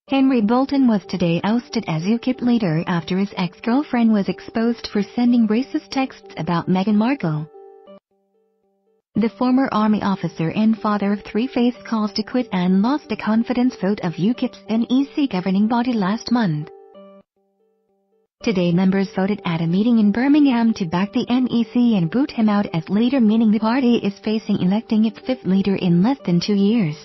Henry Bolton was today ousted as Ukip leader after his ex-girlfriend was exposed for sending racist texts about Meghan Markle. The former army officer and father of three faced calls to quit and lost a confidence vote of Ukip's NEC governing body last month. Today members voted at a meeting in Birmingham to back the NEC and boot him out as leader, meaning the party is facing electing its fifth leader in less than 2 years.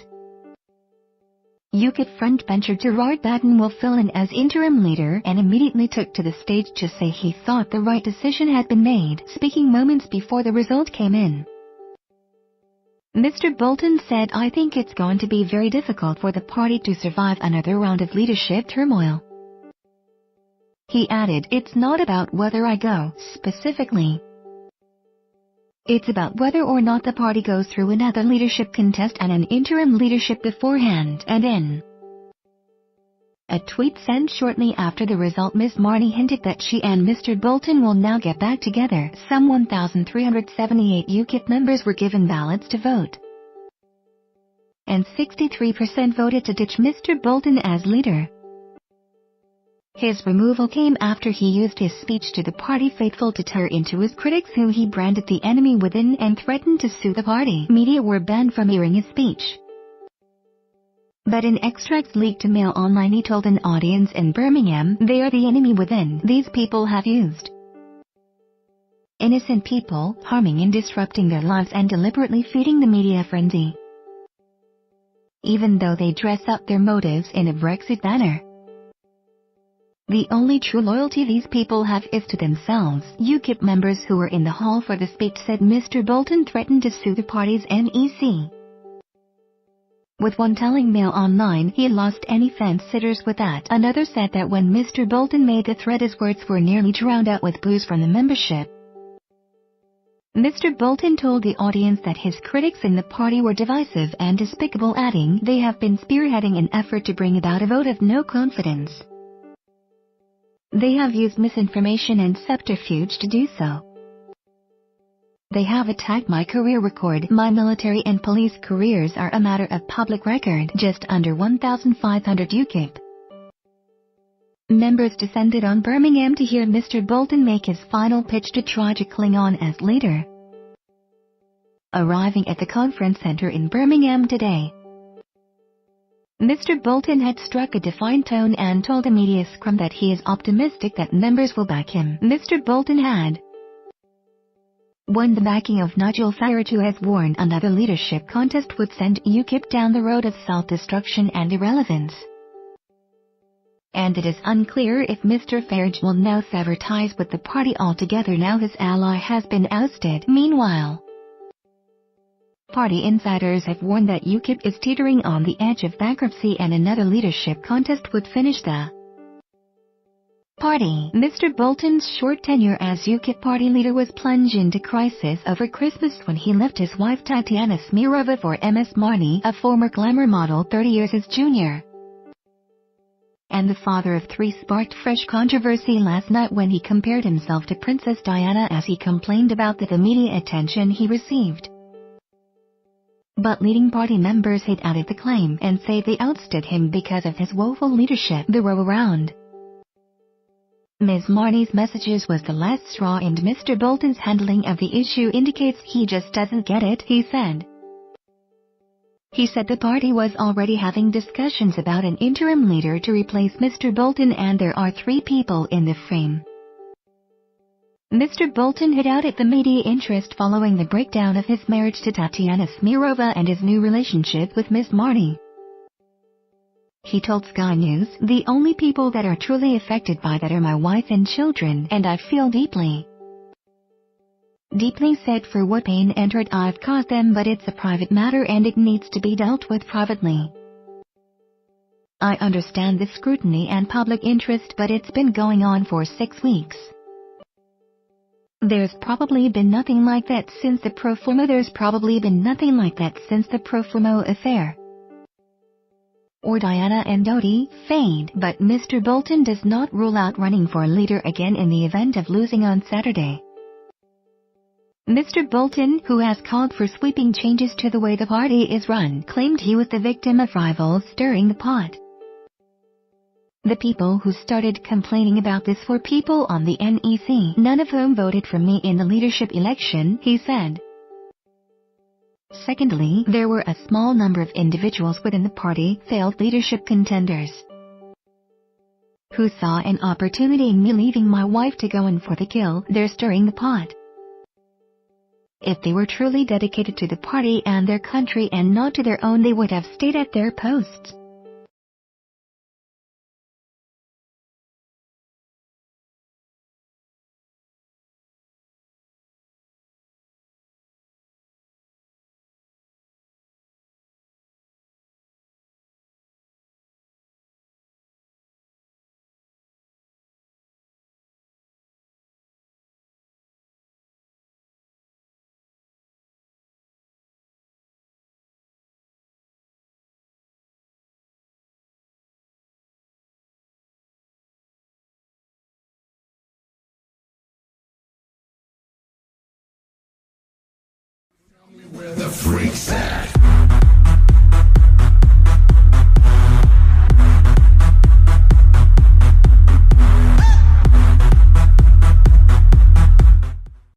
Ukip frontbencher Gerard Batten will fill in as interim leader and immediately took to the stage to say he thought the right decision had been made, speaking moments before the result came in. Mr. Bolton said, "I think it's going to be very difficult for the party to survive another round of leadership turmoil." He added, "It's not about whether I go, specifically. It's about whether or not the party goes through another leadership contest and an interim leadership beforehand and in." A tweet sent shortly after the result, Ms. Marnie hinted that she and Mr. Bolton will now get back together. Some 1,378 Ukip members were given ballots to vote, and 63% voted to ditch Mr. Bolton as leader. His removal came after he used his speech to the party faithful to tear into his critics, who he branded the enemy within, and threatened to sue the party. Media were banned from airing his speech, but in extracts leaked to Mail Online he told an audience in Birmingham, "They are the enemy within. These people have used innocent people, harming and disrupting their lives and deliberately feeding the media frenzy, even though they dress up their motives in a Brexit banner. The only true loyalty these people have is to themselves." Ukip members who were in the hall for the speech said Mr. Bolton threatened to sue the party's NEC, with one telling Mail Online he lost any fence-sitters with that. Another said that when Mr. Bolton made the threat, his words were nearly drowned out with boos from the membership. Mr. Bolton told the audience that his critics in the party were divisive and despicable, adding, "They have been spearheading an effort to bring about a vote of no confidence. They have used misinformation and subterfuge to do so. They have attacked my career record. My military and police careers are a matter of public record." Just under 1,500 Ukip members descended on Birmingham to hear Mr. Bolton make his final pitch to try to cling on as leader. Arriving at the conference center in Birmingham today, Mr. Bolton had struck a defined tone and told a media scrum that he is optimistic that members will back him. Mr. Bolton had won the backing of Nigel Farage, who has warned another leadership contest would send Ukip down the road of self-destruction and irrelevance. And it is unclear if Mr. Farage will now sever ties with the party altogether now his ally has been ousted. Meanwhile, party insiders have warned that Ukip is teetering on the edge of bankruptcy and another leadership contest would finish the party. Mr. Bolton's short tenure as Ukip party leader was plunged into crisis over Christmas when he left his wife Tatiana Smirova for Ms. Marnie, a former glamour model 30 years his junior, and the father of three, sparked fresh controversy last night when he compared himself to Princess Diana as he complained about the media attention he received. But leading party members hate added the claim and say they ousted him because of his woeful leadership. The row around Ms. Marnie's messages was the last straw, and Mr. Bolton's handling of the issue indicates he just doesn't get it, he said. He said the party was already having discussions about an interim leader to replace Mr. Bolton, and there are 3 people in the frame. Mr. Bolton hid out at the media interest following the breakdown of his marriage to Tatiana Smirova and his new relationship with Ms. Marnie. He told Sky News, "The only people that are truly affected by that are my wife and children, and I feel deeply." The only people that are truly affected by that are my wife and children, and I feel deeply. Deeply said, "For what pain and hurt I've caused them, but it's a private matter and it needs to be dealt with privately. I understand the scrutiny and public interest, but it's been going on for 6 weeks. There's probably been nothing like that since the Profumo. There's probably been nothing like that since the Profumo affair, or Diana and Dodi fade." But Mr. Bolton does not rule out running for leader again in the event of losing on Saturday. Mr. Bolton, who has called for sweeping changes to the way the party is run, claimed he was the victim of rivals stirring the pot. The people who started complaining about this were people on the NEC, none of whom voted for me in the leadership election, he said. Secondly, there were a small number of individuals within the party, failed leadership contenders, who saw an opportunity in me leaving my wife to go in for the kill. They're stirring the pot. If they were truly dedicated to the party and their country and not to their own, they would have stayed at their posts. Where the freaks at?